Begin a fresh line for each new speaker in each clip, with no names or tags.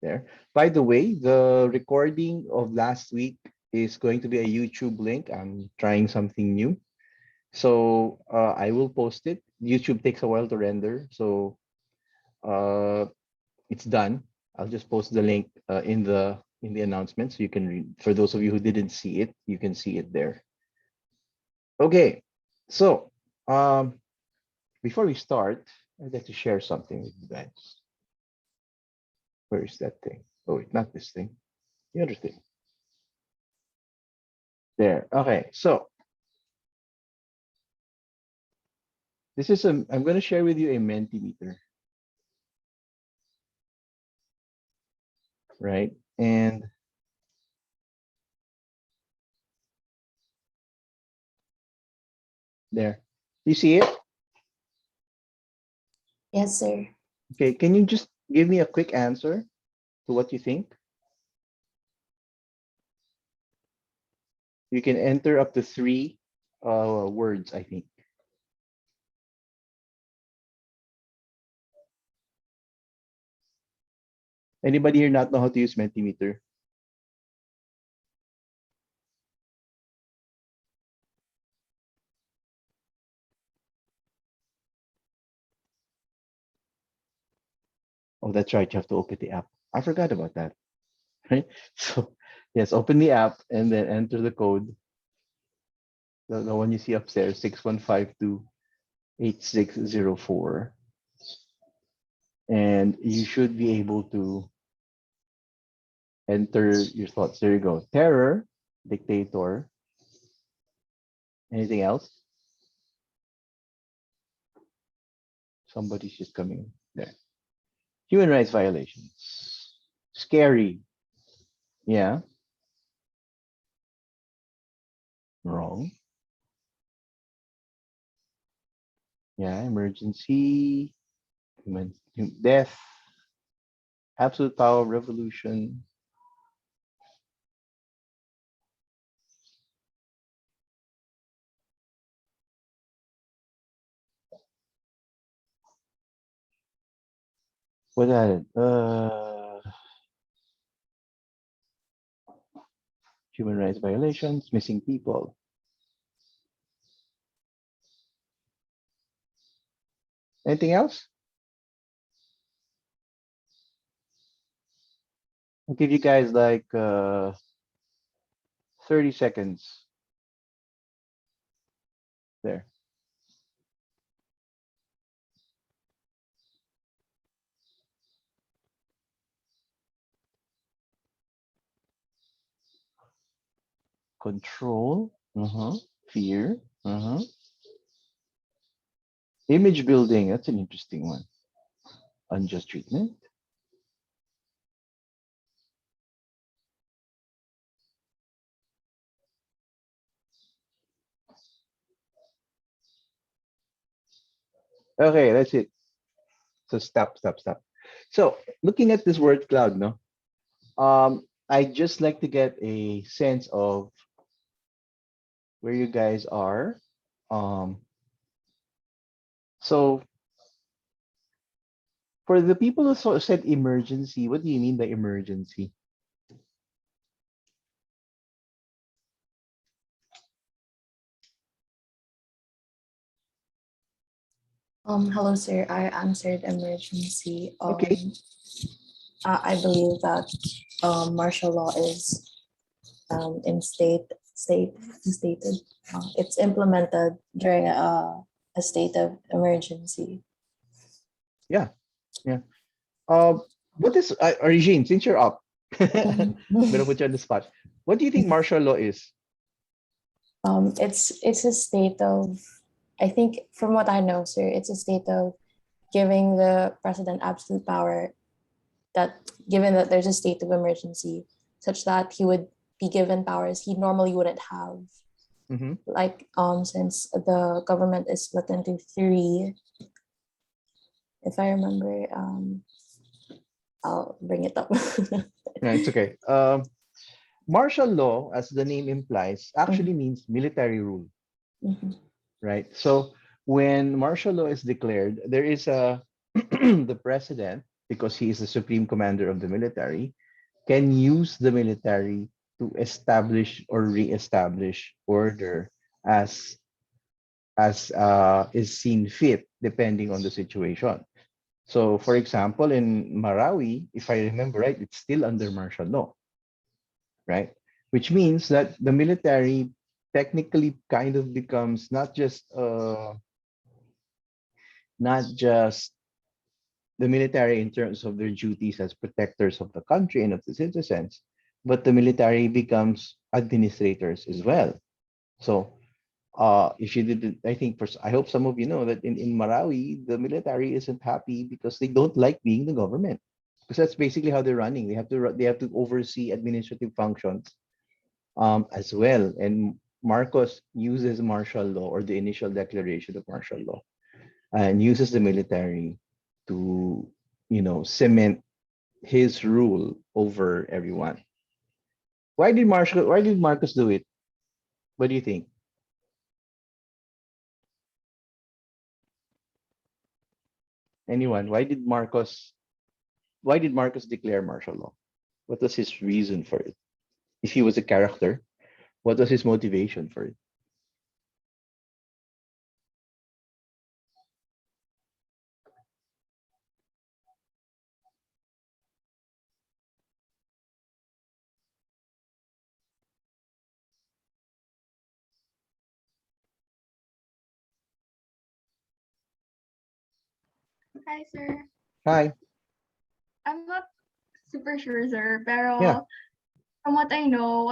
There. By the way, the recording of last week is going to be a YouTube link. I'm trying something new. So I will post it. YouTube takes a while to render. So uh, it's done. I'll just post the link in the announcement so you can read. For those of you who didn't see it, you can see it there. Okay. So before we start, I'd like to share something with you guys. Where is that thing? Oh, wait, not this thing. The other thing. There. Okay. So this is I'm going to share with you a Mentimeter, right? And there. You see it?
Yes, sir.
Okay. Can you just give me a quick answer to what you think? You can enter up to three words, I think. Anybody here not know how to use Mentimeter? Oh, that's right. You have to open the app. I forgot about that. Right? So, yes, open the app and then enter the code. The one you see upstairs, 61528604. And you should be able to enter your thoughts. There you go. Terror, dictator. Anything else? Somebody's just coming there. Human rights violations. Scary. Yeah. Wrong. Yeah. Emergency. Death. Absolute power revolution. What that? Human rights violations, missing people. Anything else? I'll give you guys like 30 seconds there. Control. Fear. Image building. That's an interesting one. Unjust treatment. Okay, that's it. So stop. So looking at this word cloud, no, I just like to get a sense of where you guys are. Um, so for the people who said emergency, what do you mean by emergency?
Hello, sir. I answered emergency.
Okay.
I believe that martial law is in stated. It's implemented during a state of emergency.
Yeah. Yeah. Um, what is Regine? Since you're up, I'm gonna
Mhm.
put you on the spot. What do you think martial law is?
It's a state of, I think from what I know, sir, it's a state of giving the president absolute power, that given that there's a state of emergency, such that he would be given powers he normally wouldn't have.
Mm-hmm.
Like since the government is split into three, if I remember, I'll bring it up.
Yeah, it's okay. Martial law, as the name implies, actually means military rule,
Mhm.
right? So when martial law is declared, there is a the president because he is the supreme commander of the military, can use the military to establish or re-establish order as is seen fit depending on the situation. So, for example, in Marawi, if I remember right, it's still under martial law, right? Which means that the military technically kind of becomes not just the military in terms of their duties as protectors of the country and of the citizens, but the military becomes administrators as well. So if you didn't, I think I hope some of you know that in Marawi, the military isn't happy because they don't like being the government. Because that's basically how they're running. They have to oversee administrative functions as well. And Marcos uses martial law or the initial declaration of martial law and uses the military to, cement his rule over everyone. Why did Marcos do it? What do you think? Anyone? Why did Marcos declare martial law? What was his reason for it? If he was a character, what was his motivation for it?
Hi, sir.
Hi.
I'm not super sure, sir,
Yeah.
pero from what I know,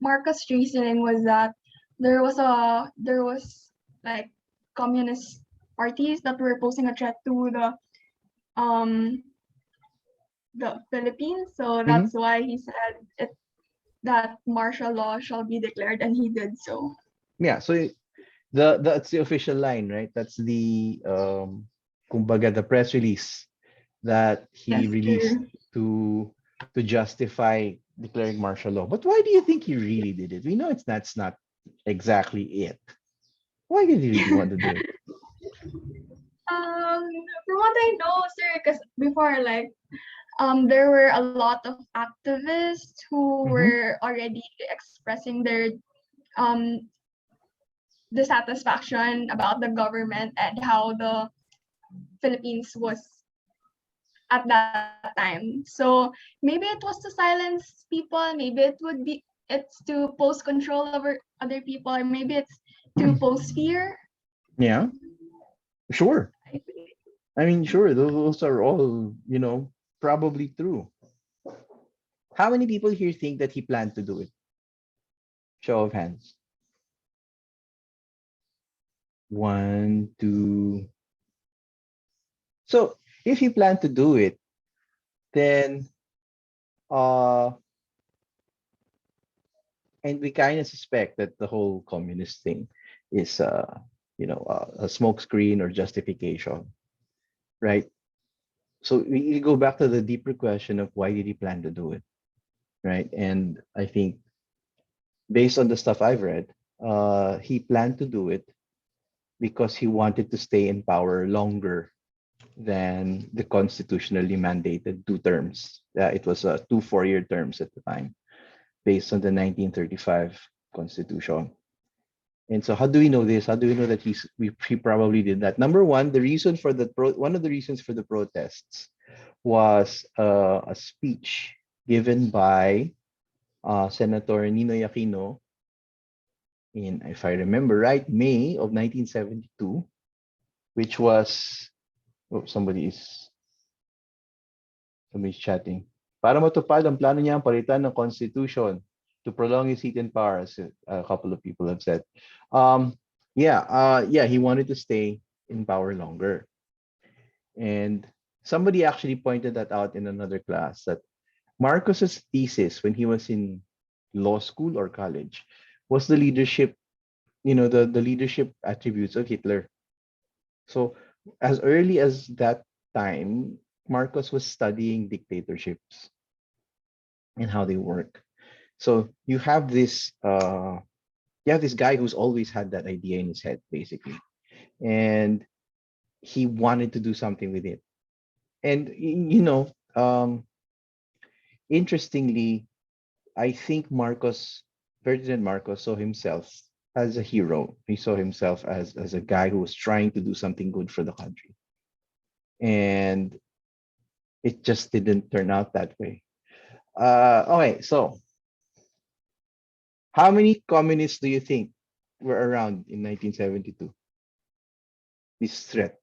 Marcus' reasoning was that there was like communist parties that were posing a threat to um the Philippines, so
Hmm.
that's why he said that martial law shall be declared, and he did so.
Yeah. So that's the official line, right? That's the kumbaga, the press release that he
Yes,
released
sir.
to to justify declaring martial law. But why do you think he really did it? We know that's not exactly it. Why did he really want to do it?
From what I know, sir, because before, like, there were a lot of activists who
Hmm.
were already expressing their um, dissatisfaction about the government and how the Philippines was at that time. So maybe it was to silence people, maybe it's to post control over other people, or maybe it's to post fear.
Yeah, sure.
I think.
I mean, sure, those are all, probably true. How many people here think that he planned to do it? Show of hands. One, two. So if he planned to do it, then uh and we kind of suspect that the whole communist thing is a smokescreen or justification, right? So we go back to the deeper question of why did he plan to do it, right? And I think based on the stuff I've read, he planned to do it because he wanted to stay in power longer than the constitutionally mandated 2 terms. It was two 4-year terms at the time, based on the 1935 Constitution. And so, how do we know this? How do we know that he probably did that? Number one, one of the reasons for the protests was a speech given by Senator Ninoy Aquino in, if I remember right, May of 1972, which was, oh, somebody's chatting. Para matupad ang plano niya ang palitan ng Constitution to prolong his seat in power, as a couple of people have said. Yeah, he wanted to stay in power longer. And somebody actually pointed that out in another class that Marcos's thesis when he was in law school or college was the leadership, the leadership attributes of Hitler. So as early as that time, Marcos was studying dictatorships and how they work. So you have this guy who's always had that idea in his head, basically, and he wanted to do something with it. And you know, interestingly, I think Ferdinand Marcos saw himself as a hero. He saw himself as a guy who was trying to do something good for the country. And it just didn't turn out that way. Okay, so how many communists do you think were around in 1972? This threat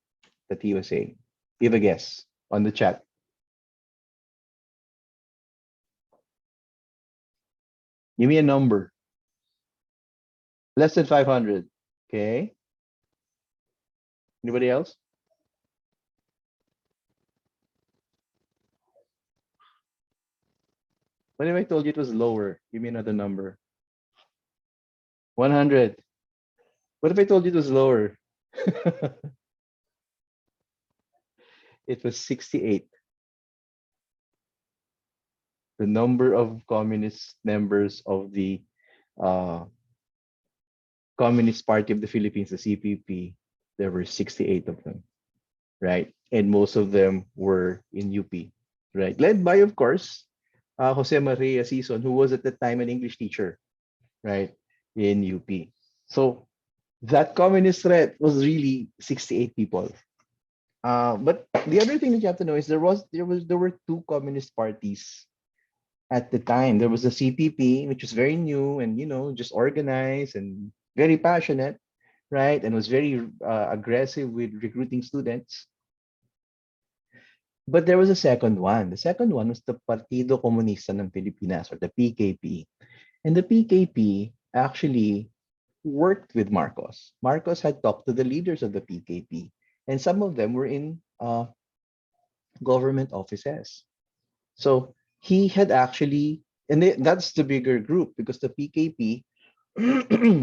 that he was saying. Give a guess on the chat. Give me a number. Less than 500. Okay. Anybody else? What if I told you it was lower? Give me another number. 100. What if I told you it was lower? It was 68. The number of communist members of the uh, Communist Party of the Philippines, the CPP, there were 68 of them, right? And most of them were in UP, right? Led by, of course, Jose Maria Sison, who was at the time an English teacher, right, in UP. So that communist threat was really 68 people. But the other thing that you have to know is there were two communist parties at the time. There was the CPP, which was very new and just organized and very passionate, right, and was very aggressive with recruiting students. But there was a second one. The second one was the Partido Comunista ng Pilipinas, or the PKP. And the PKP actually worked with Marcos. Marcos had talked to the leaders of the PKP, and some of them were in government offices. So he had actually, and that's the bigger group because the PKP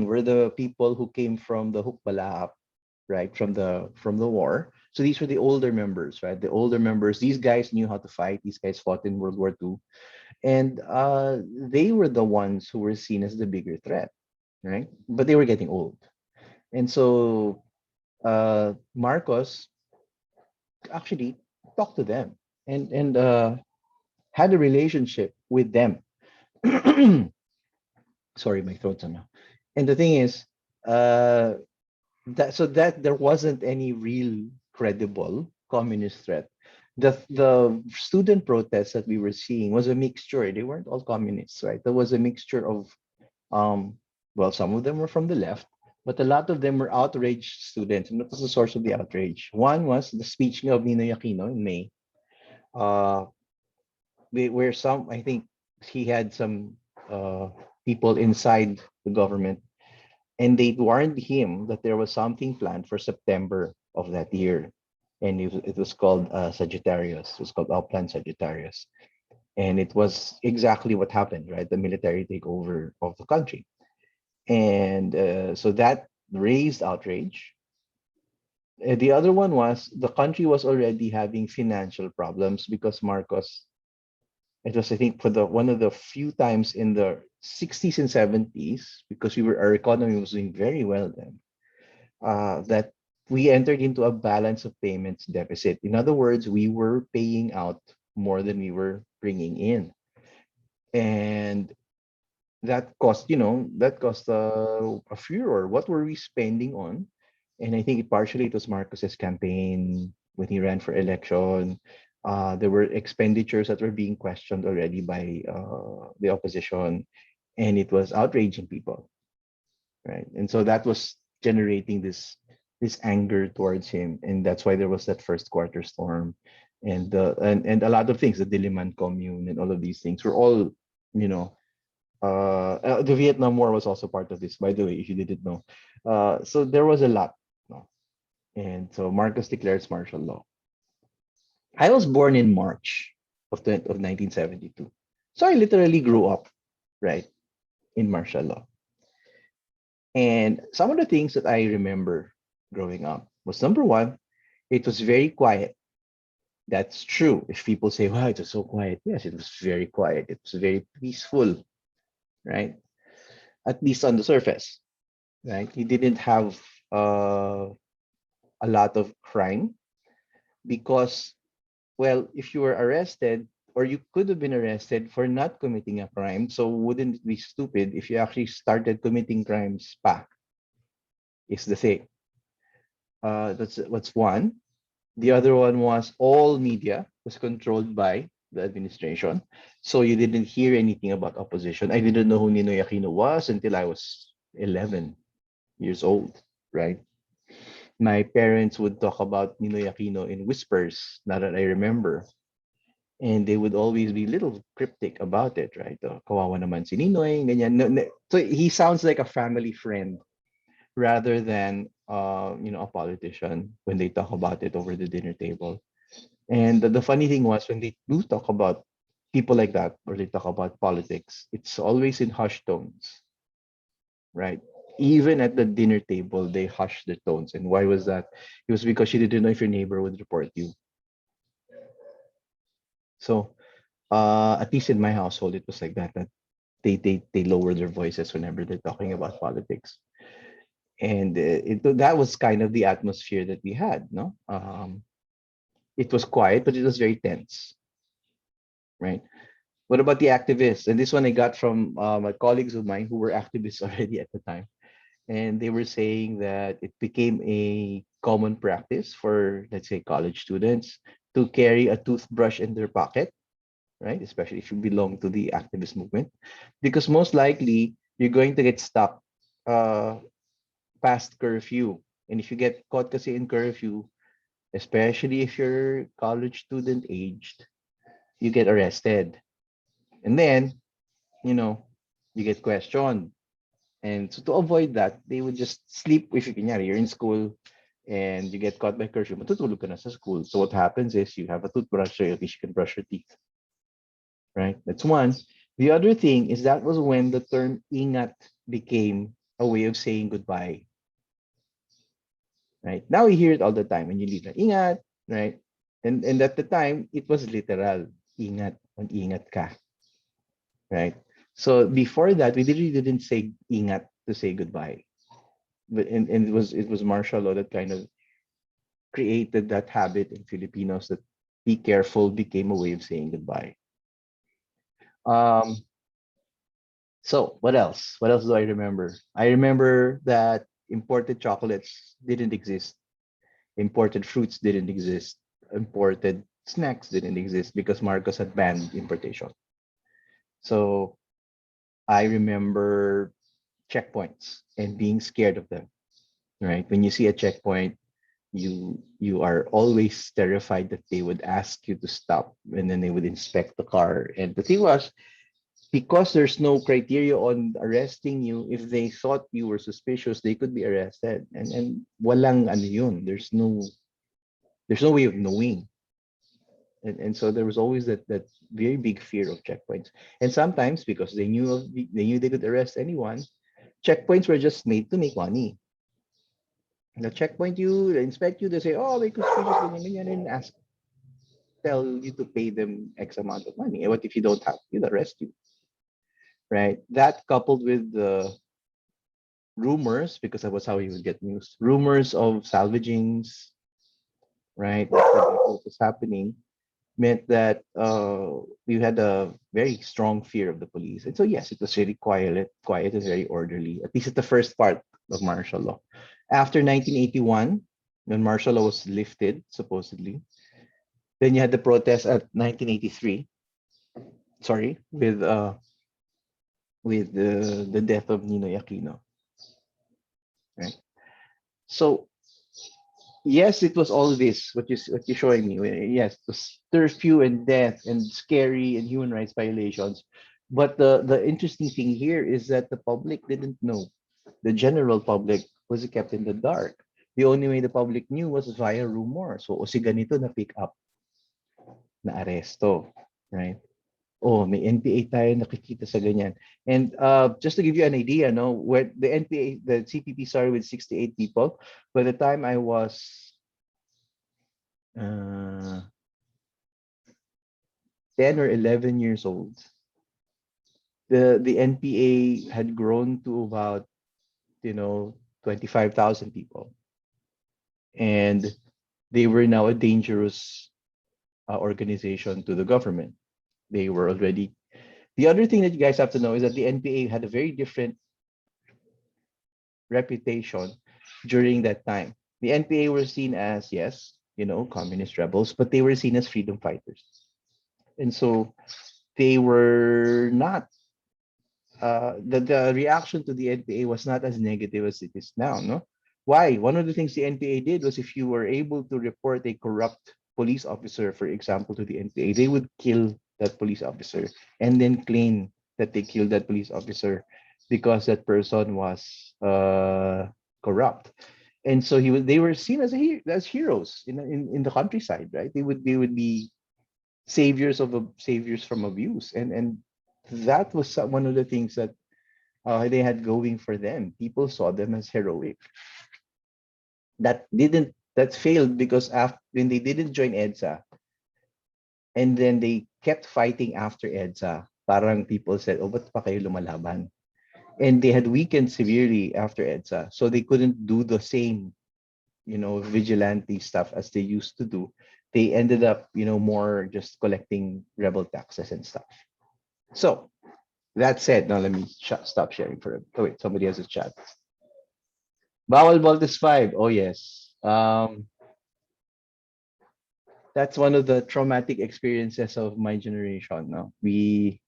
were the people who came from the Hukbalahap, right, from the war. So these were the older members, right? The older members. These guys knew how to fight. These guys fought in World War II, and they were the ones who were seen as the bigger threat, right? But they were getting old, and so Marcos actually talked to them and had a relationship with them. Sorry, my throat's on now. And the thing is, uh, that there wasn't any real credible communist threat. The student protests that we were seeing was a mixture. They weren't all communists, right? There was a mixture of um, well, some of them were from the left, but a lot of them were outraged students. And what was the source of the outrage? One was the speech of Ninoy Aquino in May, uh, where some, I think, he had some people inside the government, and they warned him that there was something planned for September of that year, and it was called Sagittarius. It was called Upland Sagittarius, and it was exactly what happened, right? The military takeover of the country, and so that raised outrage. The other one was the country was already having financial problems because Marcos. It was, I think, for the one of the few times in the 60s and 70s, because our economy was doing very well then, that we entered into a balance of payments deficit. In other words, we were paying out more than we were bringing in, and that cost a furor. What were we spending on? And I think partially it was Marcos's campaign when he ran for election. There were expenditures that were being questioned already by the opposition, and it was outraging people, right? And so that was generating this anger towards him, and that's why there was that first quarter storm, and a lot of things, the Diliman Commune, and all of these things were all, you know, the Vietnam War was also part of this, by the way, if you didn't know. So there was a lot, no? And so Marcos declares martial law. I was born in March of 1972, so I literally grew up, right, in martial law. And some of the things that I remember growing up was, number one, it was very quiet. That's true. If people say, "Wow, it was so quiet," yes, it was very quiet. It was very peaceful, right? At least on the surface, right? You didn't have uh, a lot of crime because well, if you were arrested, or you could have been arrested for not committing a crime, so wouldn't it be stupid if you actually started committing crimes pa, is the thing. That's what's one. The other one was all media was controlled by the administration. So you didn't hear anything about opposition. I didn't know who Ninoy Aquino was until I was 11 years old, right? My parents would talk about Ninoy Aquino in whispers, now that I remember. And they would always be little cryptic about it, right? Kawawa naman si Ninoy, ganyan. So he sounds like a family friend rather than a politician when they talk about it over the dinner table. And the funny thing was when they do talk about people like that, or they talk about politics, it's always in hushed tones, right? Even at the dinner table, they hush their tones. And why was that? It was because she didn't know if your neighbor would report you. So at least in my household, it was like that. That they lower their voices whenever they're talking about politics. And that was kind of the atmosphere that we had. No, it was quiet, but it was very tense, right? What about the activists? And this one I got from my colleagues of mine who were activists already at the time. And they were saying that it became a common practice for, let's say, college students to carry a toothbrush in their pocket, right? Especially if you belong to the activist movement, because most likely you're going to get stuck uh, past curfew. And if you get caught kasi in curfew, especially if you're college student aged, you get arrested. And then, you know, you get questioned. And so to avoid that, they would just sleep. If you're in school and you get caught by curfew, matutulog ka na sa school. So what happens is you have a toothbrush so at least you can brush your teeth, right? That's one. The other thing is that was when the term ingat became a way of saying goodbye, right? Now we hear it all the time when you leave, like, ingat, right? And at the time, it was literal, ingat, mag-ingat ka, right? So before that, we really didn't say ingat to say goodbye. And it was martial law that kind of created that habit in Filipinos that be careful became a way of saying goodbye. Um, so what else? What else do I remember? I remember that imported chocolates didn't exist. Imported fruits didn't exist. Imported snacks didn't exist because Marcos had banned importation. So I remember checkpoints and being scared of them. Right? When you see a checkpoint, you are always terrified that they would ask you to stop and then they would inspect the car. And the thing was, because there's no criteria on arresting you, if they thought you were suspicious, they could be arrested. And walang ano yun. There's no way of knowing. And so there was always that very big fear of checkpoints. And sometimes because they knew they could arrest anyone, checkpoints were just made to make money. The checkpoint you, they inspect you, they say, oh, may suspicious, ganyan, ganyan, and tell you to pay them X amount of money. And what if you don't have? They'll arrest you, right? That coupled with the rumors, because that was how you would get news, rumors of salvagings, right? What was happening meant that we had a very strong fear of the police. And so yes, it was really quiet and very orderly, at least at the first part of martial law. After 1981, when martial law was lifted, supposedly, then you had the protest at 1983. Sorry, with the death of Ninoy Aquino, right? So yes, it was all this what you're showing me. Yes, it was curfew and death and scary and human rights violations. But the interesting thing here is that the public didn't know. The general public was kept in the dark. The only way the public knew was via rumor. So, o si ganito na pick up, na aresto, right? Oh, may NPA tayo nakikita sa ganyan. And just to give you an idea, no, where the NPA, the CPP started with 68 people. By the time I was uh, 10 or 11 years old, the NPA had grown to about 25,000 people, and they were now a dangerous organization to the government. They were already. The other thing that you guys have to know is that the NPA had a very different reputation during that time. The NPA were seen as, yes, communist rebels, but they were seen as freedom fighters. And so they were not, the reaction to the NPA was not as negative as it is now, no? Why? One of the things the NPA did was if you were able to report a corrupt police officer, for example, to the NPA, they would kill that police officer and then claim that they killed that police officer because that person was corrupt. And so they were seen as as heroes in the countryside, right? They would be saviors from abuse, and that was one of the things that they had going for them. People saw them as heroic. That failed because after when they didn't join EDSA, and then they kept fighting after EDSA. Parang people said, "Oh, ba't pa kayo lumalaban?" And they had weakened severely after EDSA, so they couldn't do the same, vigilante stuff as they used to do. They ended up, more just collecting rebel taxes and stuff. So that said, now let me stop sharing for a bit. Oh, wait, somebody has a chat. Bawal Voltes 5. Oh, yes. That's one of the traumatic experiences of my generation. No, we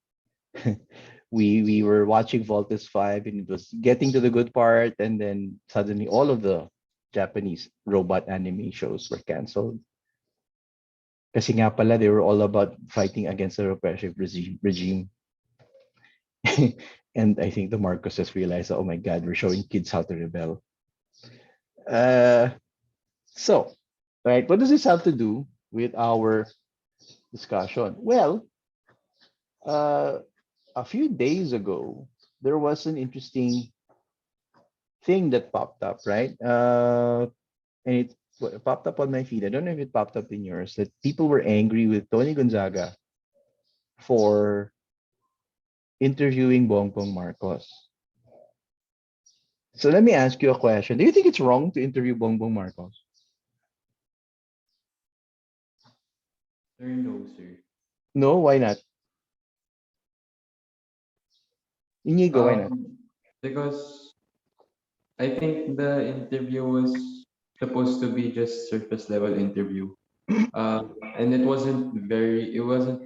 were watching Voltes 5 and it was getting to the good part, and then suddenly all of the Japanese robot anime shows were canceled. Kasi nga pala, they were all about fighting against the repressive regime. And I think the Marcoses realized, oh my God, we're showing kids how to rebel. Uh, so, right, what does this have to do with our discussion? Well, uh, a few days ago, there was an interesting thing that popped up, right? And it popped up on my feed. I don't know if it popped up in yours, that people were angry with Tony Gonzaga for interviewing Bongbong Marcos. So let me ask you a question. Do you think it's wrong to interview Bongbong Marcos?
Sir, no, sir.
No, why not? Inigo, why not?
Because I think the interview was supposed to be just surface level interview. And it wasn't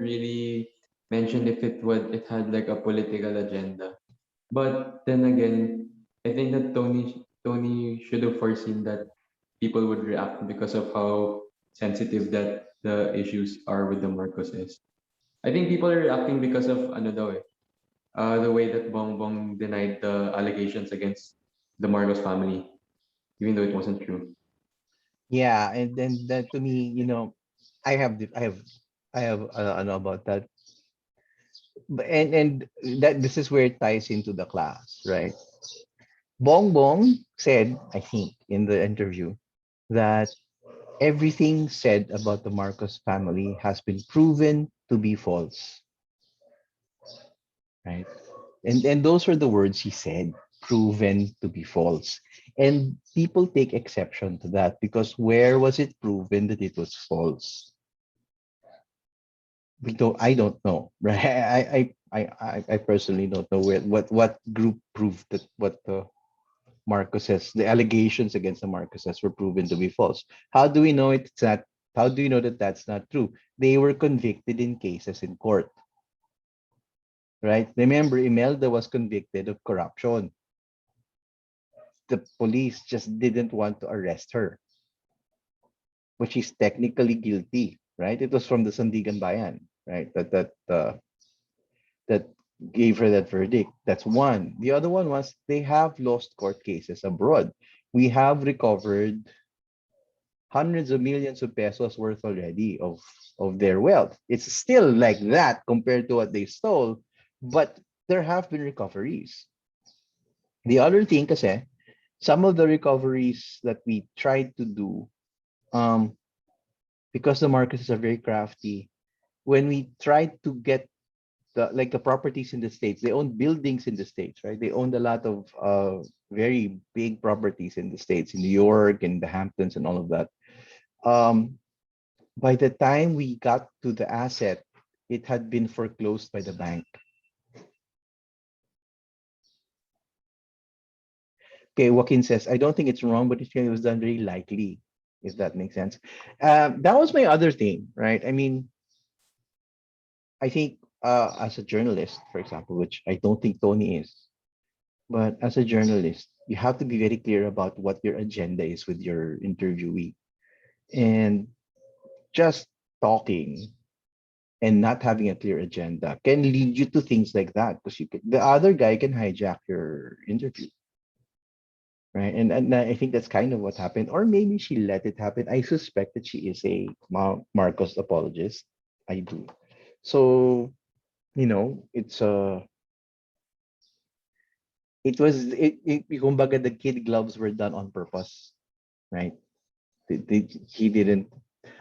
really mentioned if it had like a political agenda. But then again, I think that Tony should have foreseen that people would react because of how sensitive that the issues are with the Marcoses. I think people are reacting because of ano daw eh, the way that Bongbong denied the allegations against the Marcos family, even though it wasn't true.
Yeah, and then that to me, I have I know about that. And that this is where it ties into the class, right? Bongbong said, I think, in the interview that everything said about the Marcos family has been proven to be false, right? And those were the words he said, proven to be false. And people take exception to that because where was it proven that it was false? I don't know, right? I personally don't know what group proved that what the allegations against the Marcoses were proven to be false. How do we know it's not? How do you know that that's not true? They were convicted in cases in court, right? Remember, Imelda was convicted of corruption. The police just didn't want to arrest her, but she's technically guilty, right? It was from the Sandigan Bayan, right? That gave her that verdict. That's one. The other one was they have lost court cases abroad. We have recovered hundreds of millions of pesos worth already of their wealth. It's still like that compared to what they stole, but there have been recoveries. The other thing kasi, some of the recoveries that we tried to do, um, because the markets are very crafty, when we tried to get the properties in the states, they own buildings in the states, right? They owned a lot of very big properties in the states, in New York and the Hamptons and all of that. Um, By the time we got to the asset, it had been foreclosed by the bank. Okay, Joaquin says, I don't think it's wrong, but it was done very likely, if that makes sense. That was my other thing, right? I mean, I think as a journalist, for example, which I don't think Tony is, but as a journalist, you have to be very clear about what your agenda is with your interviewee. And just talking and not having a clear agenda can lead you to things like that because the other guy can hijack your interview, right? And I think that's kind of what happened, or maybe she let it happen. I suspect that she is a Marcos apologist. I do. So it's kumbaga the kid gloves were done on purpose, right? He didn't.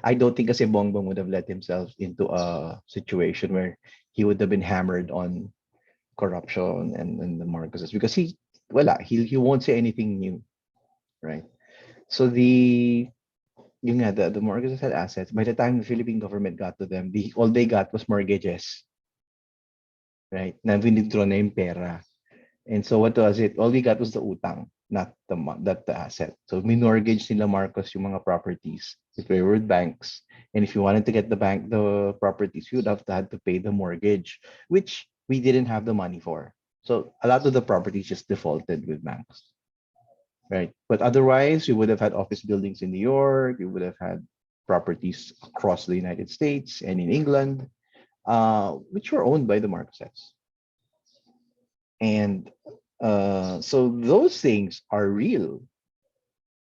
I don't think kasi Bongbong would have let himself into a situation where he would have been hammered on corruption and the Marcoses because he won't say anything new, right? So the Marcoses had assets. By the time the Philippine government got to them, all they got was mortgages, right? Na withdraw na yung pera. And so what was it? All we got was the utang, not the asset. So minortgage nila Marcos yung mga properties. If they were with banks, and if you wanted to get the properties, you would have to had to pay the mortgage, which we didn't have the money for. So a lot of the properties just defaulted with banks, right? But otherwise, we would have had office buildings in New York. We would have had properties across the United States and in England, which were owned by the Marcoses. And so those things are real.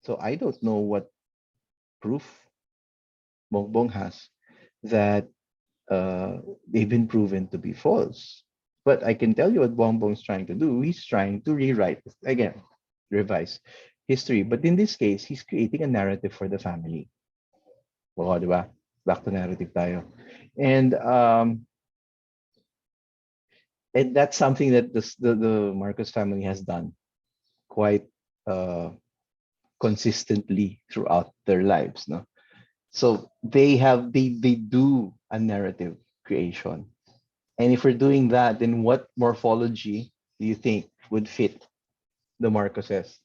So I don't know what proof Bongbong has that they've been proven to be false. But I can tell you what Bongbong's trying to do. He's trying to rewrite, again, revise history. But in this case, he's creating a narrative for the family. Oo, di ba? Back to narrative tayo. And that's something that the Marcos family has done quite consistently throughout their lives. No, so they do a narrative creation, and if we're doing that, then what morphology do you think would fit the Marcoses?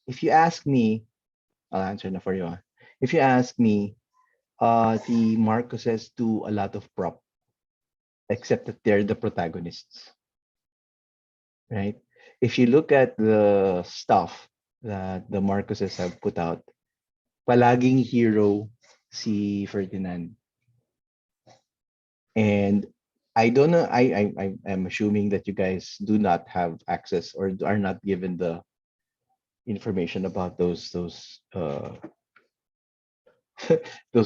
If you ask me, I'll answer na for you. If you ask me, the Marcoses do a lot of prop, except that they're the protagonists, right? If you look at the stuff that the Marcoses have put out, palaging hero si Ferdinand. And I don't know, I'm assuming that you guys do not have access or are not given the information about those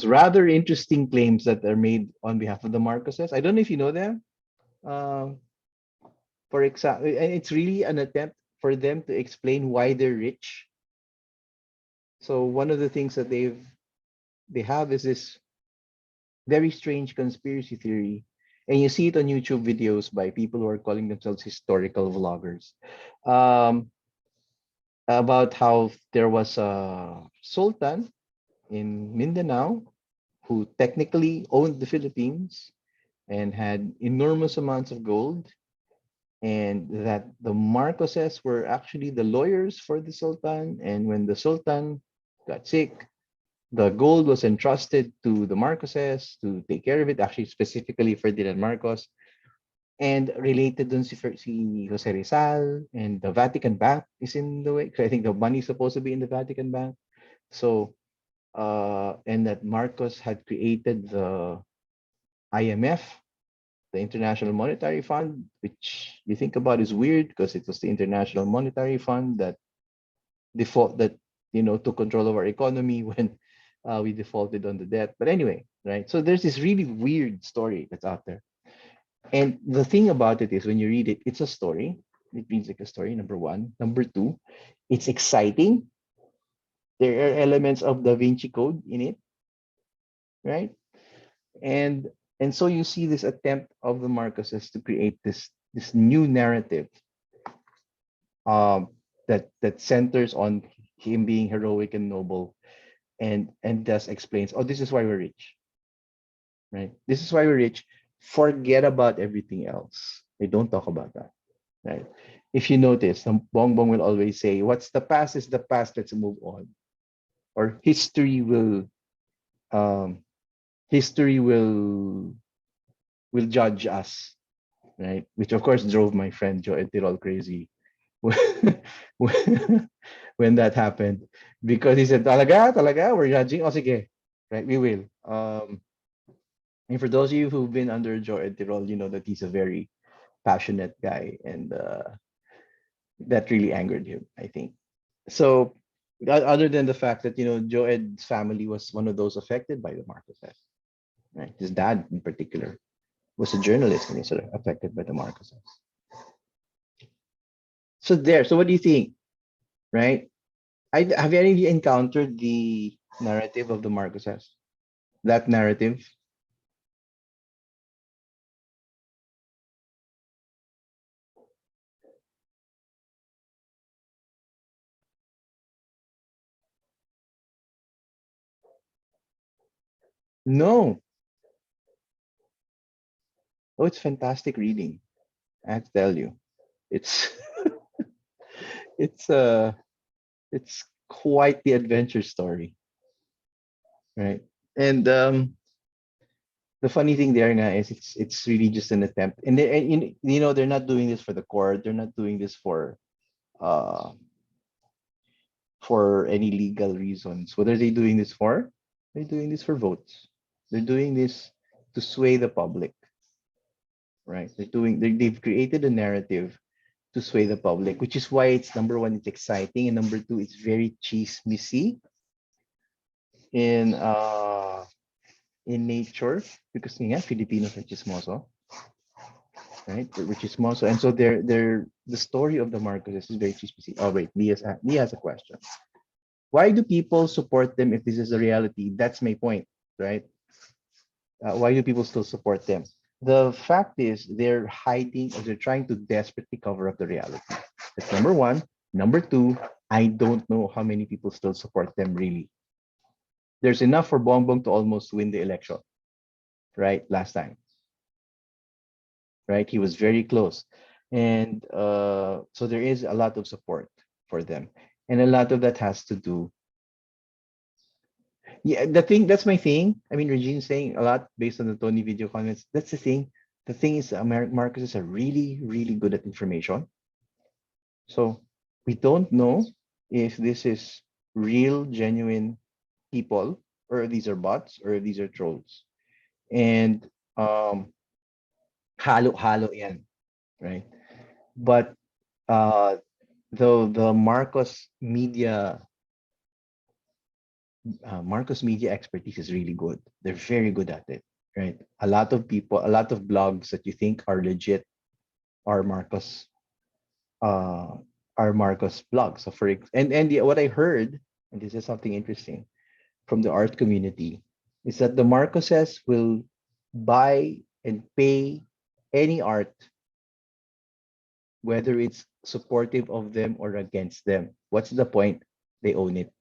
rather interesting claims that are made on behalf of the Marcoses. I don't know if you know them. Um, for example, and it's really an attempt for them to explain why they're rich. So one of the things that they have is this very strange conspiracy theory, and you see it on YouTube videos by people who are calling themselves historical vloggers, um, about how there was a sultan in Mindanao who technically owned the Philippines and had enormous amounts of gold, and that the Marcoses were actually the lawyers for the sultan. And when the sultan got sick, the gold was entrusted to the Marcoses to take care of it, actually specifically Ferdinand Marcos, and related dun si Jose Rizal, and the Vatican Bank is in the way. So I think the money is supposed to be in the Vatican Bank. So, and that Marcos had created the IMF, the International Monetary Fund, which you think about is weird because it was the International Monetary Fund that took control of our economy when we defaulted on the debt. But anyway, right? So there's this really weird story that's out there. And the thing about it is when you read it, it's a story. It reads like a story, number one. Number two, it's exciting There are elements of Da Vinci Code in it, right? And and so you see this attempt of the Marcoses to create this new narrative um, that centers on him being heroic and noble, and thus explains, oh, this is why we're rich, right? This is why we're rich. Forget about everything else. They don't talk about that, right? If you notice, Bongbong will always say, "What's the past is the past. Let's move on." Or um, history will judge us, right? Which of course drove my friend Joe Etirol crazy when when that happened, because he said, "Talaga, talaga, we're judging." Oh, sige, right? We will. And for those of you who've been under Joe Etirol, you know that he's a very passionate guy, and that really angered him, I think. So, other than the fact that Joed's family was one of those affected by the Marcoses, right? His dad, in particular, was a journalist and he's affected by the Marcoses. So there. So what do you think, right? Have any of you encountered the narrative of the Marcoses? That narrative? No. Oh, it's fantastic reading. I have to tell you, it's it's uh it's quite the adventure story, right? And the funny thing there nga is it's really just an attempt, and they're not doing this for the court. They're not doing this uh for any legal reasons. What are they doing this for? They're doing this for votes. They're doing this to sway the public, right? They've created a narrative to sway the public, which is why it's number one, it's exciting, and number two, it's very chismissy in uh in nature, because yeah, Filipinos are chismoso, right? We're chismoso, and so they're the story of the Marcoses is very chismissy. Oh wait, Lee has a question. Why do people support them if this is a reality? That's my point, right? Why do people still support them? The fact is they're hiding, or they're trying to desperately cover up the reality. That's number one. Number two, I don't know how many people still support them really. There's enough for Bongbong to almost win the election, right? Last time, right? He was very close. And so there is a lot of support for them. And a lot of that has to do, yeah, that's my thing. I mean, Regine's saying a lot based on the Tony video comments. That's the thing. The thing is, Marcuses are really, really good at information. So we don't know if this is real, genuine people, or these are bots, or these are trolls. And halo-halo yan, right? But the Marcos media expertise is really good. They're very good at it, right? A lot of people, a lot of blogs that you think are legit are Marcos uh blogs. So what I heard, and this is something interesting from the art community, is that the Marcoses will buy and pay any art, whether it's supportive of them or against them. What's the point? They own it.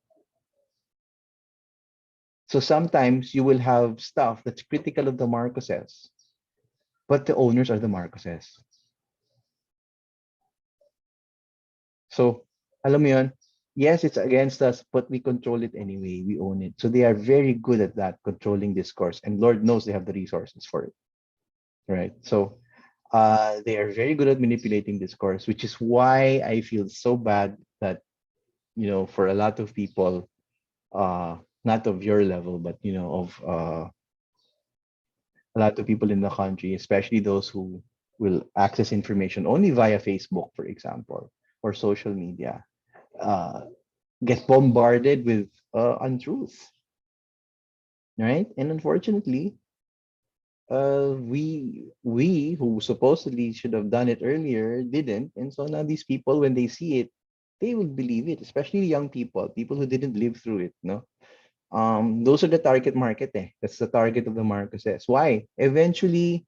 So sometimes you will have stuff that's critical of the Marcoses, but the owners are the Marcoses. So, alam mo yun, yes, it's against us, but we control it anyway. We own it. So they are very good at that, controlling discourse. And Lord knows they have the resources for it. Right. So they are very good at manipulating discourse, which is why I feel so bad that, for a lot of people, not of your level, but of a lot of people in the country, especially those who will access information only via Facebook, for example, or social media, uh, get bombarded with untruth, right? And unfortunately, we who supposedly should have done it earlier didn't, and so now these people, when they see it, they will believe it, especially young people who didn't live through it. No, those are the target market. That's the target of the Marcoses. Why? Eventually,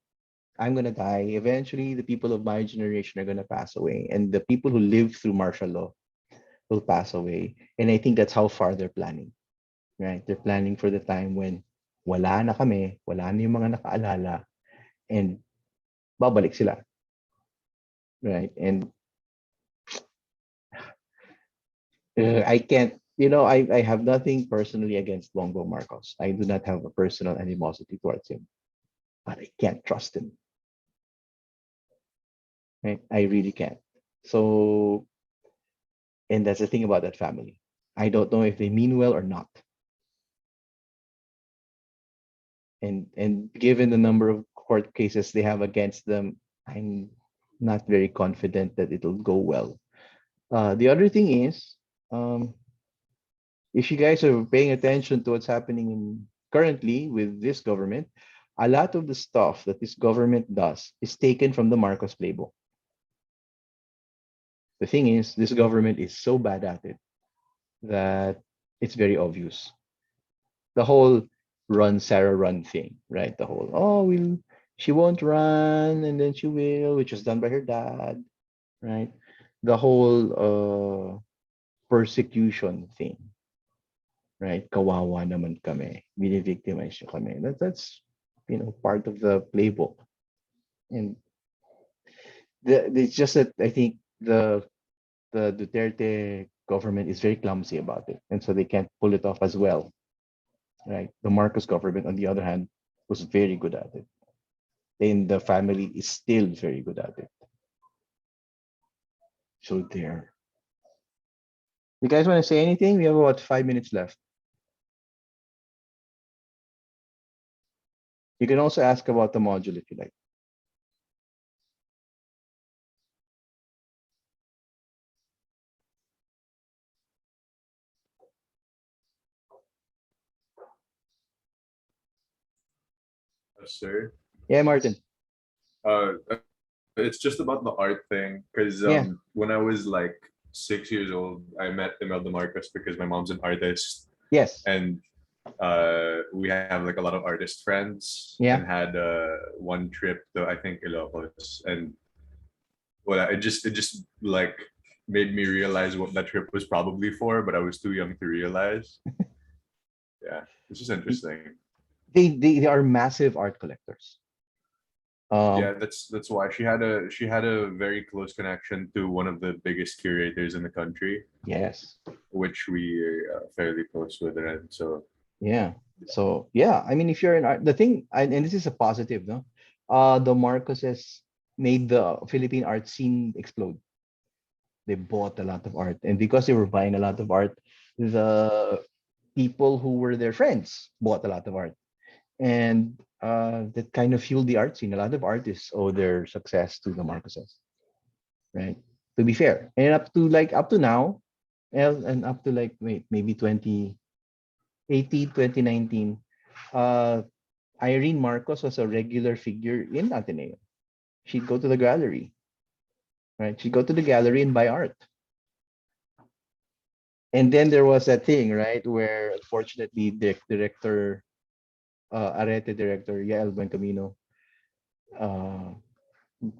I'm gonna die. Eventually, the people of my generation are gonna pass away, and the people who live through martial law will pass away. And I think that's how far they're planning. Right? They're planning for the time when wala na kami, wala na yung mga nakaalala, and babalik sila. Right? And I can't, I have nothing personally against Bongo Marcos. I do not have a personal animosity towards him, but I can't trust him. Right? I really can't. So, and that's the thing about that family. I don't know if they mean well or not. And given the number of court cases they have against them, I'm not very confident that it'll go well. The other thing is, um, if you guys are paying attention to what's happening currently with this government, a lot of the stuff that this government does is taken from the Marcos playbook. The thing is, this government is so bad at it that it's very obvious. The whole run Sarah run thing, right? The whole she won't run and then she will, which was done by her dad, right? The whole persecution thing, right? Kawawa naman kami. Binivictimize niyo kami. That's part of the playbook. And it's just that I think the Duterte government is very clumsy about it. And so they can't pull it off as well. Right. The Marcos government, on the other hand, was very good at it. And the family is still very good at it. So there. You guys want to say anything? We have about 5 minutes left. You can also ask about the module if you like.
Sir.
Yeah, Martin.
It's just about the art thing because
Yeah.
when I was like 6 years old, I met Imelda Marcos because my mom's an artist,
Yes.
and we have like a lot of artist friends,
Yeah.
and had one trip to I think Ilocos, and well, it just like made me realize what that trip was probably for, but I was too young to realize. Yeah, this is interesting.
They are massive art collectors.
Yeah, that's why she had a very close connection to one of the biggest curators in the country,
Yes.
which we are fairly close with, and so
Yeah. So yeah, I mean, if you're in art, the thing, and this is a positive, no? The Marcoses made the Philippine art scene explode. They bought a lot of art, and because they were buying a lot of art, the people who were their friends bought a lot of art, and that kind of fueled the art scene. A lot of artists owe their success to the Marcoses, right? To be fair, and up to now, and up to like maybe 2018, 2019, Irene Marcos was a regular figure in Ateneo. She'd go to the gallery, right? She'd go to the gallery and buy art. And then there was that thing, right, where unfortunately the director, Arete director Yael Buencamino, uh,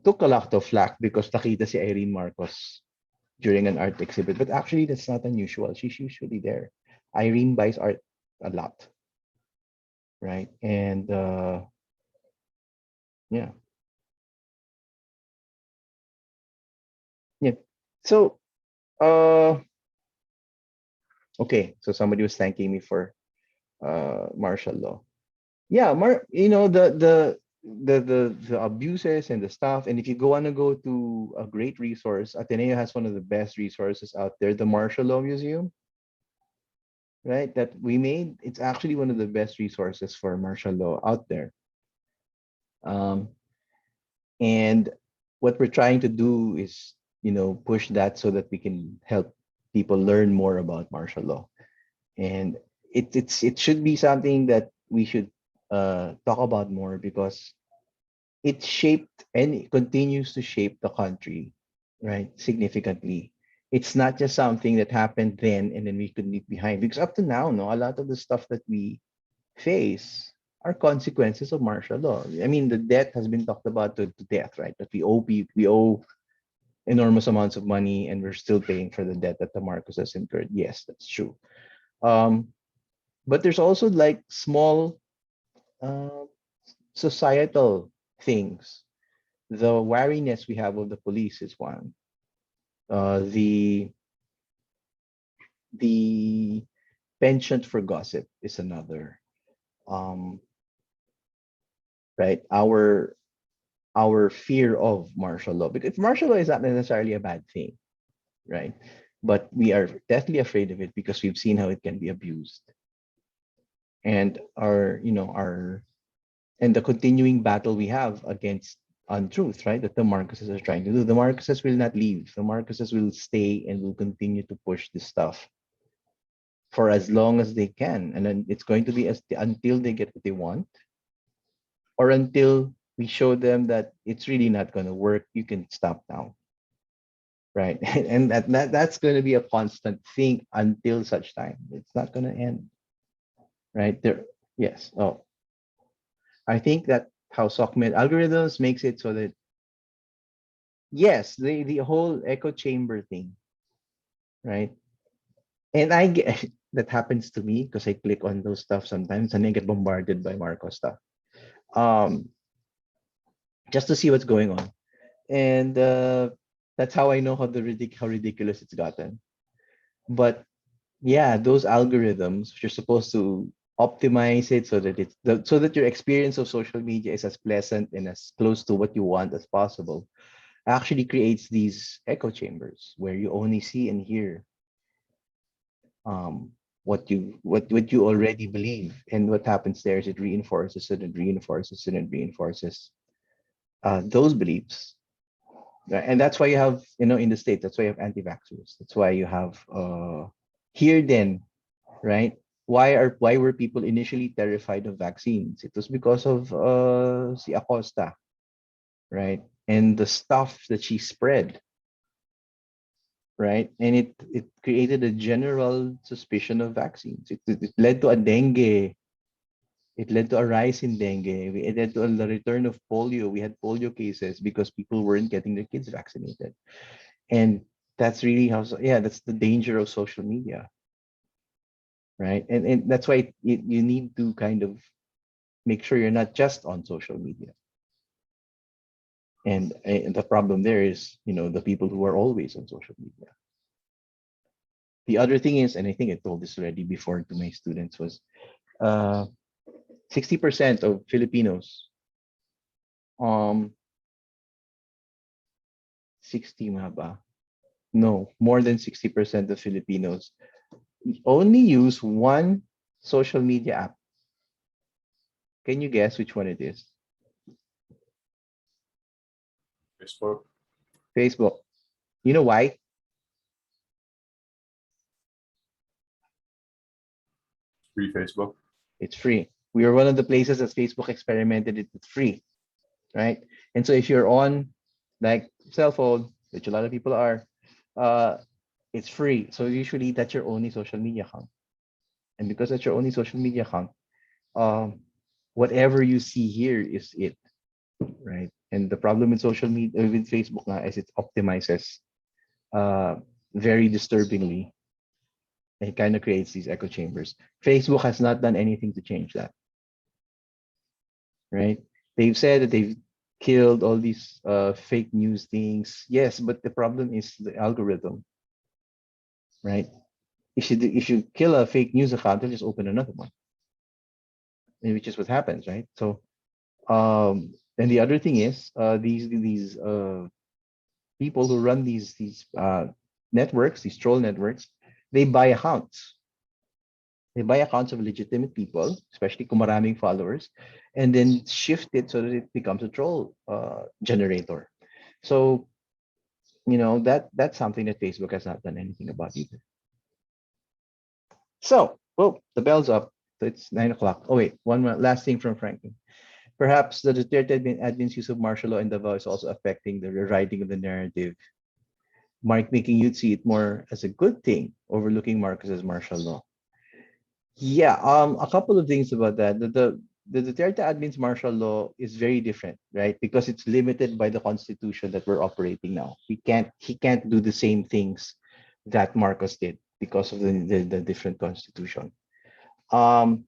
took a lot of flack because nakita si Irene Marcos during an art exhibit. But actually, that's not unusual. She's usually there. Irene buys art a lot, right? And yeah, yeah. So, okay. So somebody was thanking me for martial law. Yeah, the abuses and the stuff. And if you go to a great resource, Ateneo has one of the best resources out there, the Martial Law Museum, right? That we made. It's actually one of the best resources for martial law out there. Um, and what we're trying to do is, push that so that we can help people learn more about martial law. And it should be something that we should talk about more because it shaped and it continues to shape the country, right, significantly. It's not just something that happened then and then we could leave behind. Because up to now, no, a lot of the stuff that we face are consequences of martial law. I mean, the debt has been talked about to death, right? That we owe enormous amounts of money and we're still paying for the debt that the Marcos has incurred. Yes, that's true. Um, but there's also like small uh, societal things. The wariness we have of the police is one. The penchant for gossip is another. Um, right? Our fear of martial law, because martial law is not necessarily a bad thing, right? But we are deathly afraid of it because we've seen how it can be abused, and our and the continuing battle we have against untruth, right? That the Marcoses are trying to do. The Marcoses will not leave. The Marcoses will stay and will continue to push this stuff for as long as they can, and then it's going to be until they get what they want, or until we show them that it's really not going to work. You can stop now, right? And that's going to be a constant thing until such time. It's not going to end, right? There, yes. Oh, I think that how SOCMED algorithms makes it so that yes, the whole echo chamber thing, right? And I get that happens to me because I click on those stuff sometimes and I get bombarded by Marco stuff. Um, just to see what's going on. And that's how I know how ridiculous it's gotten. But yeah, those algorithms which are supposed to optimize it so that so that your experience of social media is as pleasant and as close to what you want as possible, actually creates these echo chambers where you only see and hear what you already believe, and what happens there is it reinforces it and reinforces it and reinforces those beliefs. Right? And that's why you have, in the States, that's why you have anti-vaxxers. That's why you have here then, right? Why were people initially terrified of vaccines? It was because of si Acosta, right? And the stuff that she spread, right? And it created a general suspicion of vaccines. It led to a dengue. It led to a rise in dengue. It led to the return of polio. We had polio cases because people weren't getting their kids vaccinated. And that's really how, yeah, that's the danger of social media, right? And that's why you need to kind of make sure you're not just on social media. And the problem there is, the people who are always on social media. The other thing is, and I think I told this already before to my students, was 60% of Filipinos, 60 nga ba? No, more than 60% of Filipinos only use one social media app. Can you guess which one it is?
Facebook.
Facebook. You know why?
Free Facebook.
It's free. We are one of the places that Facebook experimented it with free, right? And so if you're on like cell phone, which a lot of people are, uh, it's free. So usually that's your only social media account. And because that's your only social media account, um, whatever you see here is it, right? And the problem with social media, with Facebook now, is it optimizes uh, very disturbingly. It kind of creates these echo chambers. Facebook has not done anything to change that, right? They've said that they've killed all these fake news things. Yes, but the problem is the algorithm, right? If you kill a fake news account, they'll just open another one, which is what happens, right? So, and the other thing is, these people who run these networks, these troll networks, they buy accounts. They buy accounts of legitimate people, especially kung maraming followers, and then shift it so that it becomes a troll generator. So, that's something that Facebook has not done anything about either. So, well, the bell's up. So it's 9 o'clock. Oh wait, one more last thing from Franklin. Perhaps the Duterte admin's use of martial law in Davao is also affecting the rewriting of the narrative Mark making you see it more as a good thing, overlooking Marcus's martial law. Yeah, a couple of things about that. The Duterte admin's martial law is very different, right? Because it's limited by the constitution that we're operating now. He can't do the same things that Marcos did because of the different constitution. Um,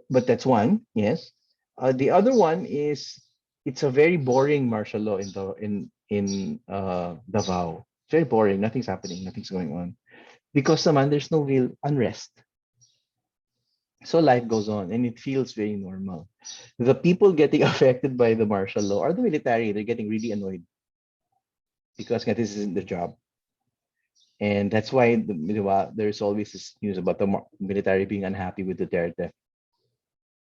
but that's one, yes. The other one is it's a very boring martial law in Davao. It's very boring. Nothing's happening. Nothing's going on because naman there's no real unrest. So life goes on and it feels very normal. The people getting affected by the martial law are the military. They're getting really annoyed because nga, this isn't their job. And that's why there's always this news about the military being unhappy with Duterte.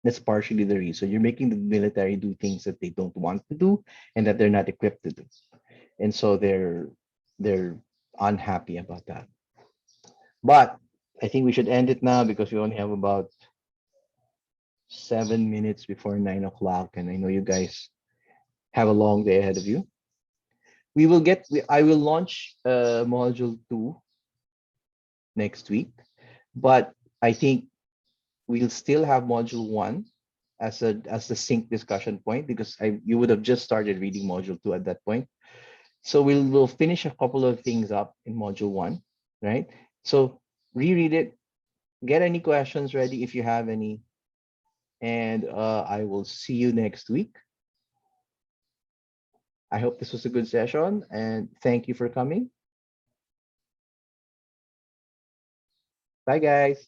That's partially the reason. You're making the military do things that they don't want to do and that they're not equipped to do. And so they're unhappy about that. But I think we should end it now because we only have about 7 minutes before 9 o'clock, and I know you guys have a long day ahead of you. I will launch module 2 next week, but I think we'll still have module 1 as the sync discussion point because you would have just started reading module 2 at that point. So we'll finish a couple of things up in module 1, right? So reread it, get any questions ready if you have any, and I will see you next week. I hope this was a good session and thank you for coming. Bye, guys.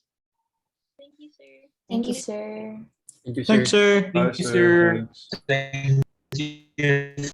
Thank you, sir.
Thank you, sir.
Thank you,
Thanks,
sir.
sir.
Bye,
Thank you,
sir.
sir.
Thanks.
Thank you.